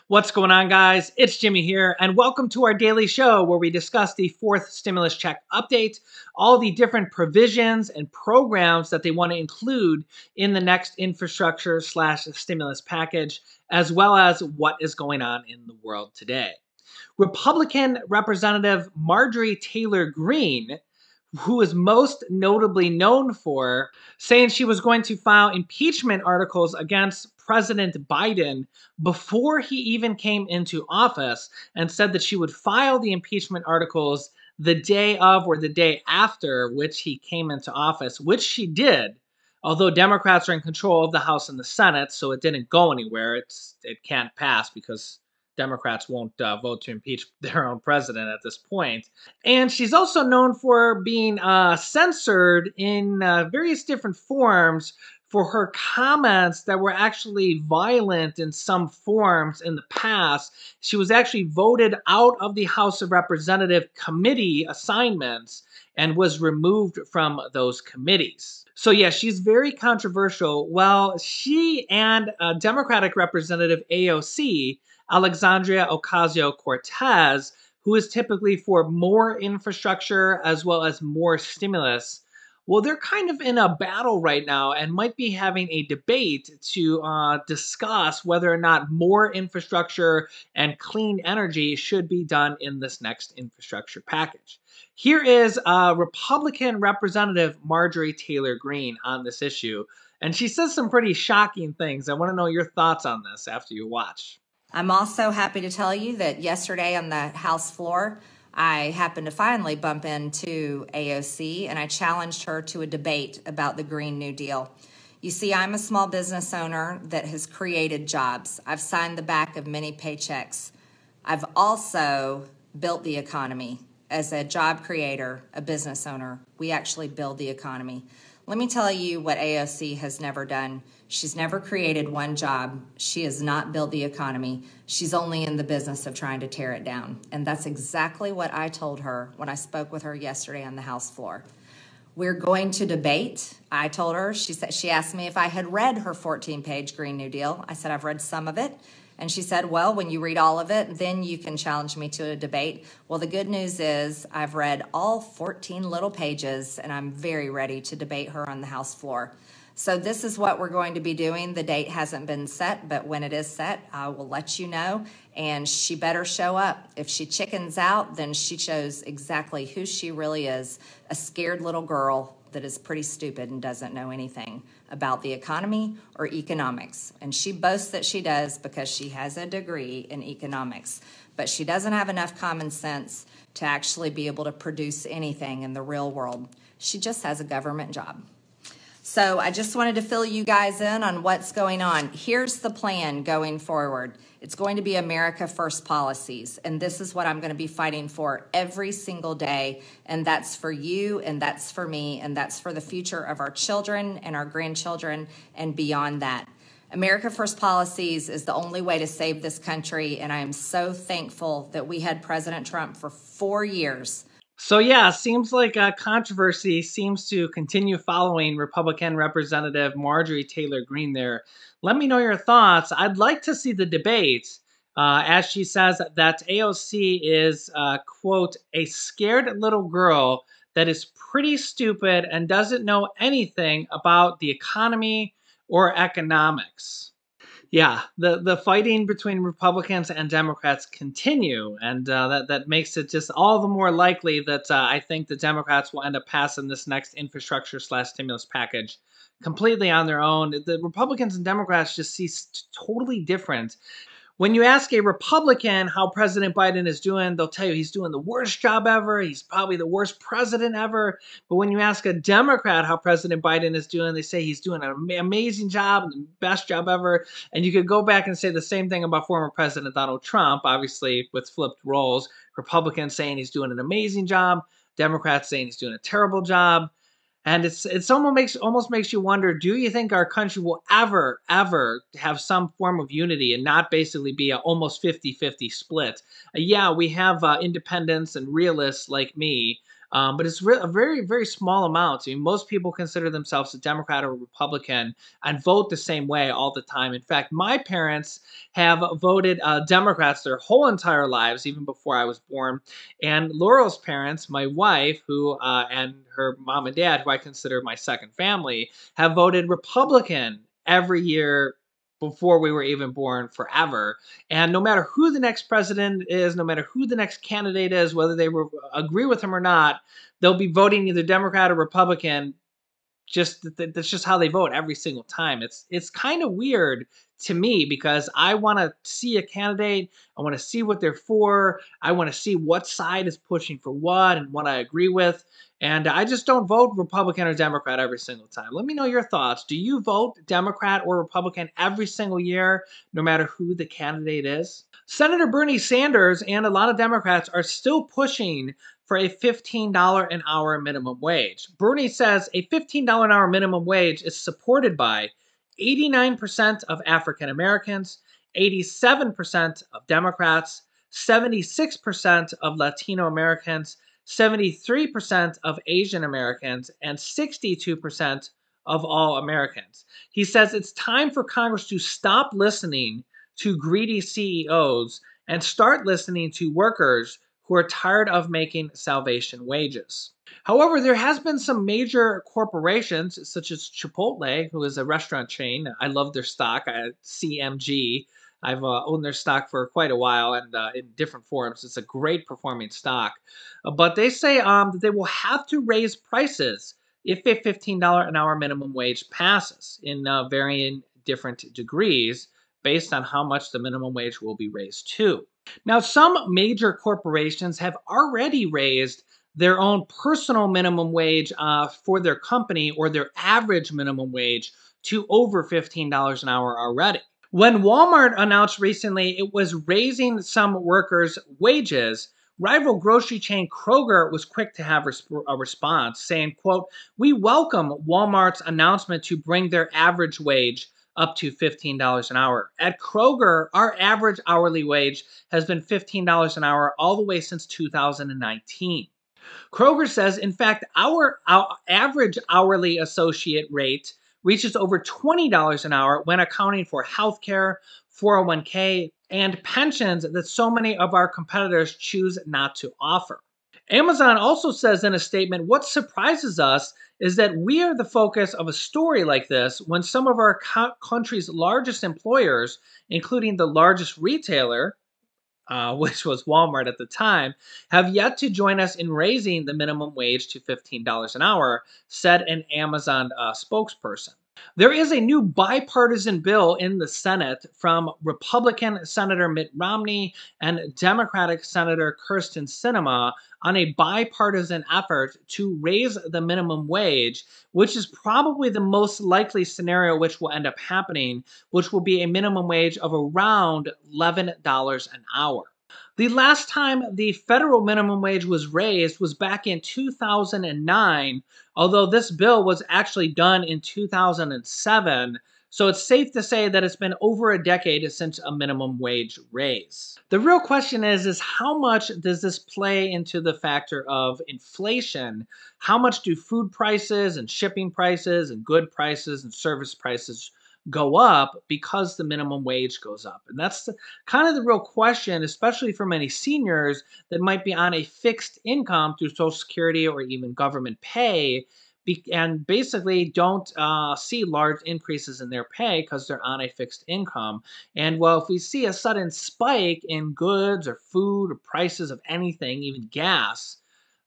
What's going on, guys? It's Jimmy here, and welcome to our daily show where we discuss the fourth stimulus check update, all the different provisions and programs that they want to include in the next infrastructure slash stimulus package, as well as what is going on in the world today. Republican Representative Marjorie Taylor Greene, who is most notably known for saying she was going to file impeachment articles against President Biden before he even came into office, and said that she would file the impeachment articles the day of or the day after which he came into office, which she did. Although Democrats are in control of the House and the Senate, so it didn't go anywhere. It can't pass because Democrats won't vote to impeach their own president at this point. And she's also known for being censored in various different forms for her comments that were actually violent in some forms in the past. She was actually voted out of the House of Representatives committee assignments and was removed from those committees. So yeah, she's very controversial. Well, she and Democratic Representative AOC, Alexandria Ocasio-Cortez, who is typically for more infrastructure as well as more stimulus, well, they're kind of in a battle right now and might be having a debate to discuss whether or not more infrastructure and clean energy should be done in this next infrastructure package. Here is Republican Representative Marjorie Taylor Greene on this issue, and she says some pretty shocking things. I want to know your thoughts on this after you watch. I'm also happy to tell you that yesterday on the House floor, I happened to finally bump into AOC, and I challenged her to a debate about the Green New Deal. You see, I'm a small business owner that has created jobs. I've signed the back of many paychecks. I've also built the economy. As a job creator, a business owner, we actually build the economy. Let me tell you what AOC has never done. She's never created one job. She has not built the economy. She's only in the business of trying to tear it down. And that's exactly what I told her when I spoke with her yesterday on the House floor. We're going to debate. I told her, she asked me if I had read her 14-page Green New Deal. I said, I've read some of it. And she said, well, when you read all of it, then you can challenge me to a debate. Well, the good news is I've read all 14 little pages, and I'm very ready to debate her on the House floor. So this is what we're going to be doing. The date hasn't been set, but when it is set, I will let you know. And she better show up. If she chickens out, then she shows exactly who she really is, a scared little girl that is pretty stupid and doesn't know anything about the economy or economics. And she boasts that she does because she has a degree in economics, but she doesn't have enough common sense to actually be able to produce anything in the real world. She just has a government job. So I just wanted to fill you guys in on what's going on. Here's the plan going forward. It's going to be America First policies, and this is what I'm going to be fighting for every single day, and that's for you, and that's for me, and that's for the future of our children and our grandchildren and beyond that. America First policies is the only way to save this country, and I am so thankful that we had President Trump for 4 years. So yeah, seems like controversy seems to continue following Republican Representative Marjorie Taylor Greene there. Let me know your thoughts. I'd like to see the debate, as she says that AOC is, quote, a scared little girl that is pretty stupid and doesn't know anything about the economy or economics. Yeah, the fighting between Republicans and Democrats continue, and that makes it just all the more likely that I think the Democrats will end up passing this next infrastructure slash stimulus package completely on their own. The Republicans and Democrats just see totally different. When you ask a Republican how President Biden is doing, they'll tell you he's doing the worst job ever. He's probably the worst president ever. But when you ask a Democrat how President Biden is doing, they say he's doing an amazing job, the best job ever. And you could go back and say the same thing about former President Donald Trump, obviously with flipped roles. Republicans saying he's doing an amazing job. Democrats saying he's doing a terrible job. And it's almost makes you wonder, do you think our country will ever have some form of unity and not basically be a almost 50-50 split? Yeah, we have independents and realists like me but it's a very, very small amount. I mean, most people consider themselves a Democrat or Republican and vote the same way all the time. In fact, my parents have voted Democrats their whole entire lives, even before I was born. And Laurel's parents, my wife, who and her mom and dad, who I consider my second family, have voted Republican every year before we were even born forever. And no matter who the next president is, no matter who the next candidate is, whether they agree with him or not, they'll be voting either Democrat or Republican. That's just how they vote every single time. It's kind of weird to me because I want to see a candidate, I want to see what they're for, I want to see what side is pushing for what and what I agree with, and I just don't vote Republican or Democrat every single time. Let me know your thoughts. Do you vote Democrat or Republican every single year, no matter who the candidate is? Senator Bernie Sanders and a lot of Democrats are still pushing for a $15 an hour minimum wage. Bernie says a $15 an hour minimum wage is supported by 89% of African Americans, 87% of Democrats, 76% of Latino Americans, 73% of Asian Americans, and 62% of all Americans. He says it's time for Congress to stop listening to greedy CEOs and start listening to workers who are tired of making salvation wages. However, there has been some major corporations such as Chipotle, who is a restaurant chain. I love their stock, CMG. I've owned their stock for quite a while and in different forms. It's a great performing stock. But they say that they will have to raise prices if a $15 an hour minimum wage passes in varying different degrees based on how much the minimum wage will be raised to. Now, some major corporations have already raised their own personal minimum wage for their company or their average minimum wage to over $15 an hour already. When Walmart announced recently it was raising some workers' wages, rival grocery chain Kroger was quick to have a response saying, quote, "We welcome Walmart's announcement to bring their average wage up to $15 an hour. At Kroger, our average hourly wage has been $15 an hour all the way since 2019. Kroger says, in fact, our average hourly associate rate reaches over $20 an hour when accounting for healthcare, 401k, and pensions that so many of our competitors choose not to offer." Amazon also says in a statement, "What surprises us is that we are the focus of a story like this when some of our country's largest employers, including the largest retailer, which was Walmart at the time, have yet to join us in raising the minimum wage to $15 an hour," said an Amazon spokesperson. There is a new bipartisan bill in the Senate from Republican Senator Mitt Romney and Democratic Senator Kyrsten Sinema on a bipartisan effort to raise the minimum wage, which is probably the most likely scenario which will end up happening, which will be a minimum wage of around $11 an hour. The last time the federal minimum wage was raised was back in 2009, although this bill was actually done in 2007. So it's safe to say that it's been over a decade since a minimum wage raise. The real question is how much does this play into the factor of inflation? How much do food prices and shipping prices and good prices and service prices go up because the minimum wage goes up? And that's kind of the real question, especially for many seniors that might be on a fixed income through Social Security or even government pay, and basically don't see large increases in their pay because they're on a fixed income. And well, if we see a sudden spike in goods or food or prices of anything, even gas,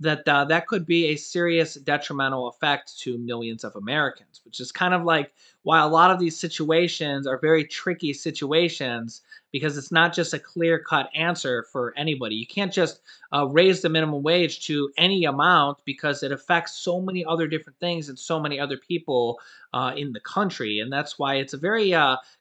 that could be a serious detrimental effect to millions of Americans, which is kind of like why a lot of these situations are very tricky situations, because it's not just a clear-cut answer for anybody. You can't just raise the minimum wage to any amount because it affects so many other different things and so many other people in the country. And that's why it's a very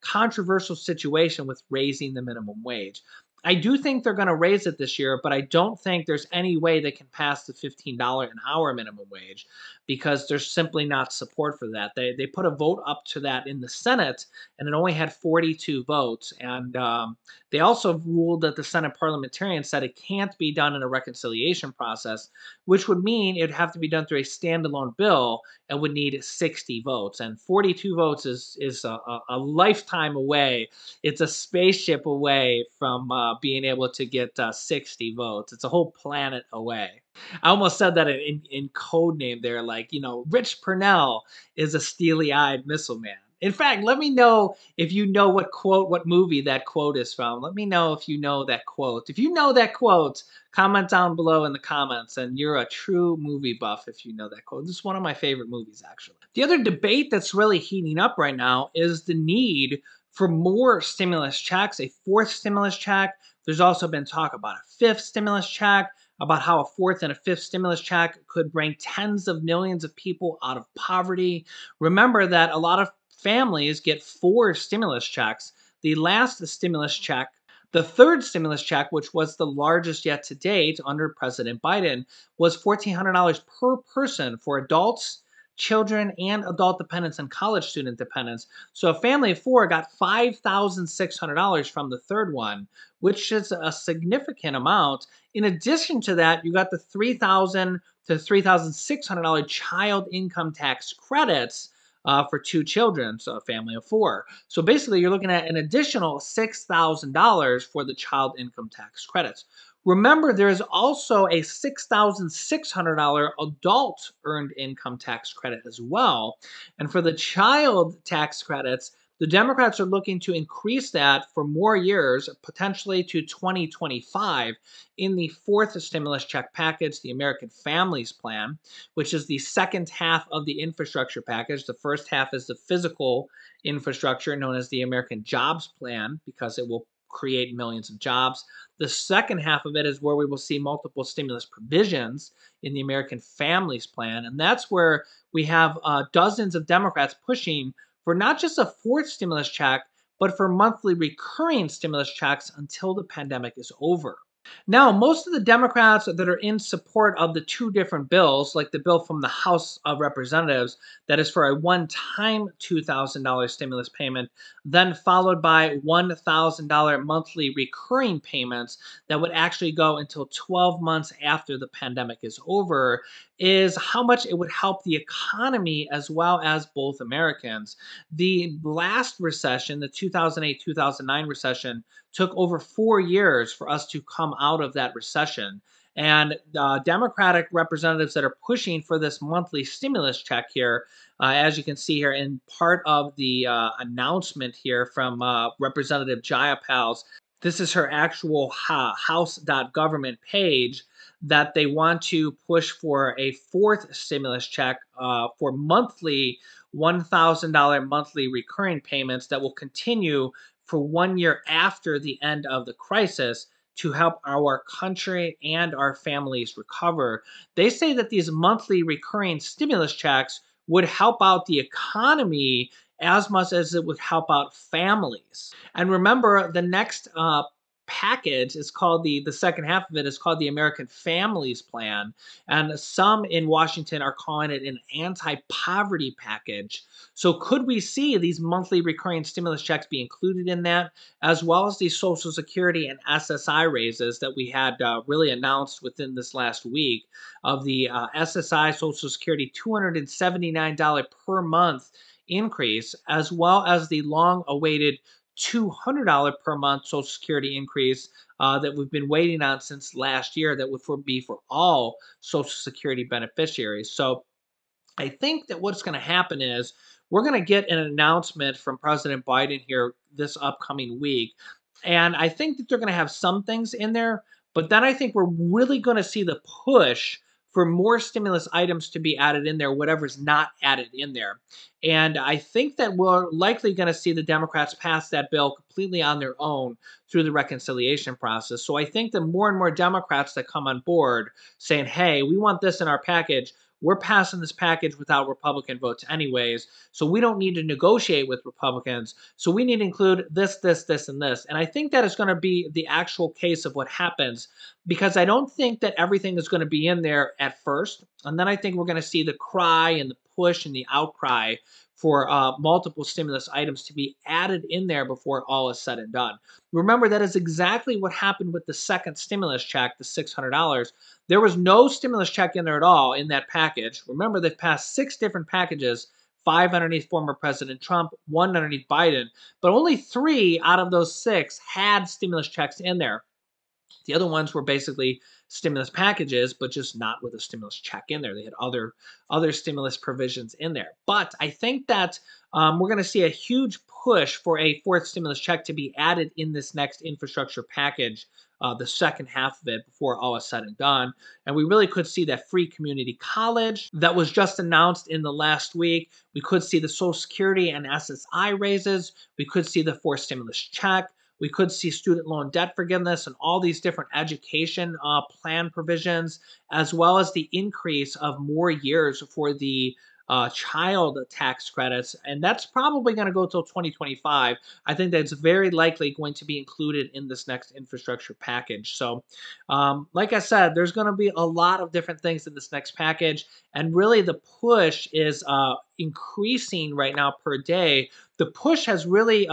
controversial situation with raising the minimum wage. I do think they're going to raise it this year, but I don't think there's any way they can pass the $15 an hour minimum wage because there's simply not support for that. They put a vote up to that in the Senate, and it only had 42 votes. And they also ruled that the Senate parliamentarians said it can't be done in a reconciliation process, which would mean it'd have to be done through a standalone bill and would need 60 votes. And 42 votes is a lifetime away. It's a spaceship away from being able to get 60 votes. It's a whole planet away. I almost said that in code name there, like, Rich Purnell is a steely-eyed missile man. In fact, let me know if you know what movie that quote is from. Let me know if you know that quote. If you know that quote, comment down below in the comments, and you're a true movie buff if you know that quote. This is one of my favorite movies, actually. The other debate that's really heating up right now is the need for more stimulus checks, a fourth stimulus check. There's also been talk about a fifth stimulus check, about how a fourth and a fifth stimulus check could bring tens of millions of people out of poverty. Remember that a lot of families get 4 stimulus checks. The last stimulus check, the third stimulus check, which was the largest yet to date under President Biden, was $1,400 per person for adults, children, and adult dependents and college student dependents. So a family of 4 got $5,600 from the third one, which is a significant amount. In addition to that, you got the $3,000 to $3,600 child income tax credits for 2 children, so a family of 4. So basically, you're looking at an additional $6,000 for the child income tax credits. Remember, there is also a $6,600 adult earned income tax credit as well. And for the child tax credits, the Democrats are looking to increase that for more years, potentially to 2025, in the fourth stimulus check package, the American Families Plan, which is the second half of the infrastructure package. The first half is the physical infrastructure known as the American Jobs Plan, because it will create millions of jobs. The second half of it is where we will see multiple stimulus provisions in the American Families Plan. And that's where we have dozens of Democrats pushing for not just a fourth stimulus check, but for monthly recurring stimulus checks until the pandemic is over. Now, most of the Democrats that are in support of the 2 different bills, like the bill from the House of Representatives that is for a one-time $2,000 stimulus payment, then followed by $1,000 monthly recurring payments that would actually go until 12 months after the pandemic is over, is how much it would help the economy as well as both Americans. The last recession, the 2008-2009 recession, took over 4 years for us to come out of that recession. And Democratic representatives that are pushing for this monthly stimulus check here, as you can see here in part of the announcement here from Representative Jayapal's, this is her actual house.government page, that they want to push for a fourth stimulus check for monthly $1,000 monthly recurring payments that will continue for 1 year after the end of the crisis to help our country and our families recover. They say that these monthly recurring stimulus checks would help out the economy as much as it would help out families. And remember, the next package is called the second half of it is called the American Families Plan, and some in Washington are calling it an anti-poverty package. So could we see these monthly recurring stimulus checks be included in that, as well as the Social Security and SSI raises that we had really announced within this last week, of the SSI Social Security $279 per month increase, as well as the long-awaited $200 per month Social Security increase that we've been waiting on since last year, that would be for all Social Security beneficiaries. So I think that what's going to happen is we're going to get an announcement from President Biden here this upcoming week. And I think that they're going to have some things in there, but then I think we're really going to see the push for more stimulus items to be added in there, whatever's not added in there. And I think that we're likely going to see the Democrats pass that bill completely on their own through the reconciliation process. So I think the more and more Democrats that come on board saying, hey, we want this in our package, we're passing this package without Republican votes anyways, so we don't need to negotiate with Republicans. So we need to include this, this, this, and this. And I think that is going to be the actual case of what happens, because I don't think that everything is going to be in there at first. And then I think we're going to see the cry and the push and the outcry for multiple stimulus items to be added in there before all is said and done. Remember, that is exactly what happened with the second stimulus check, the $600. There was no stimulus check in there at all in that package. Remember, they've passed 6 different packages, 5 underneath former President Trump, 1 underneath Biden, but only 3 out of those 6 had stimulus checks in there. The other ones were basically stimulus packages, but just not with a stimulus check in there. They had other stimulus provisions in there. But I think that we're going to see a huge push for a fourth stimulus check to be added in this next infrastructure package, the second half of it, before all is said and done. And we really could see that free community college that was just announced in the last week. We could see the Social Security and SSI raises. We could see the fourth stimulus check. We could see student loan debt forgiveness and all these different education plan provisions, as well as the increase of more years for the child tax credits. And that's probably going to go till 2025. I think that's very likely going to be included in this next infrastructure package. So, like I said, there's going to be a lot of different things in this next package. And really, the push is increasing right now per day. The push has really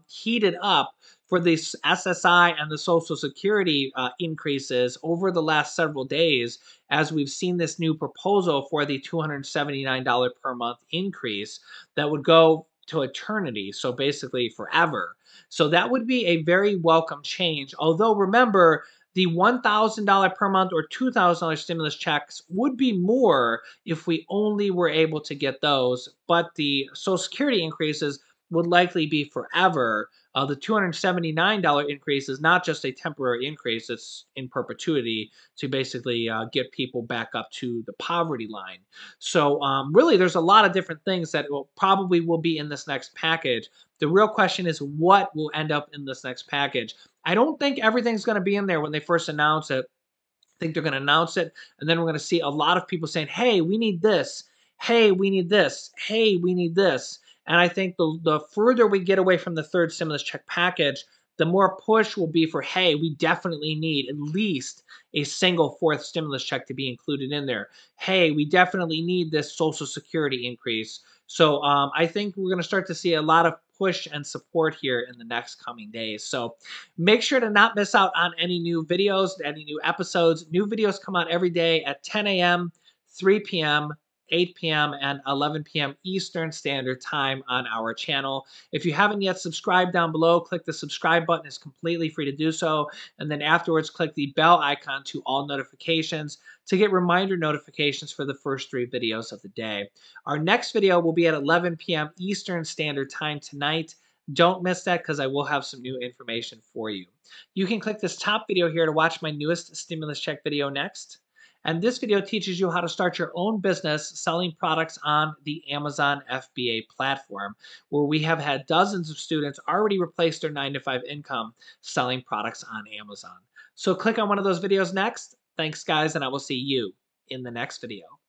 heated up for the SSI and the Social Security increases over the last several days, as we've seen this new proposal for the $279 per month increase that would go to eternity, so basically forever. So that would be a very welcome change. Although remember, the $1,000 per month or $2,000 stimulus checks would be more if we only were able to get those, but the Social Security increases would likely be forever. The $279 increase is not just a temporary increase, it's in perpetuity to basically get people back up to the poverty line. So really, there's a lot of different things that probably will be in this next package. The real question is what will end up in this next package. I don't think everything's going to be in there when they first announce it. I think they're going to announce it, and then we're going to see a lot of people saying, hey, we need this. Hey, we need this. Hey, we need this. And I think the further we get away from the third stimulus check package, the more push will be for, hey, we definitely need at least a single fourth stimulus check to be included in there. Hey, we definitely need this Social Security increase. So I think we're going to start to see a lot of push and support here in the next coming days. So make sure to not miss out on any new videos, any new episodes. New videos come out every day at 10 a.m., 3 p.m., 8 p.m. and 11 p.m. Eastern Standard Time on our channel. If you haven't yet subscribed, down below, click the subscribe button. It's completely free to do so. And then afterwards, click the bell icon to all notifications to get reminder notifications for the first 3 videos of the day. Our next video will be at 11 p.m. Eastern Standard Time tonight. Don't miss that, because I will have some new information for you. You can click this top video here to watch my newest stimulus check video next. And this video teaches you how to start your own business selling products on the Amazon FBA platform, where we have had dozens of students already replace their 9-to-5 income selling products on Amazon. So click on one of those videos next. Thanks, guys, and I will see you in the next video.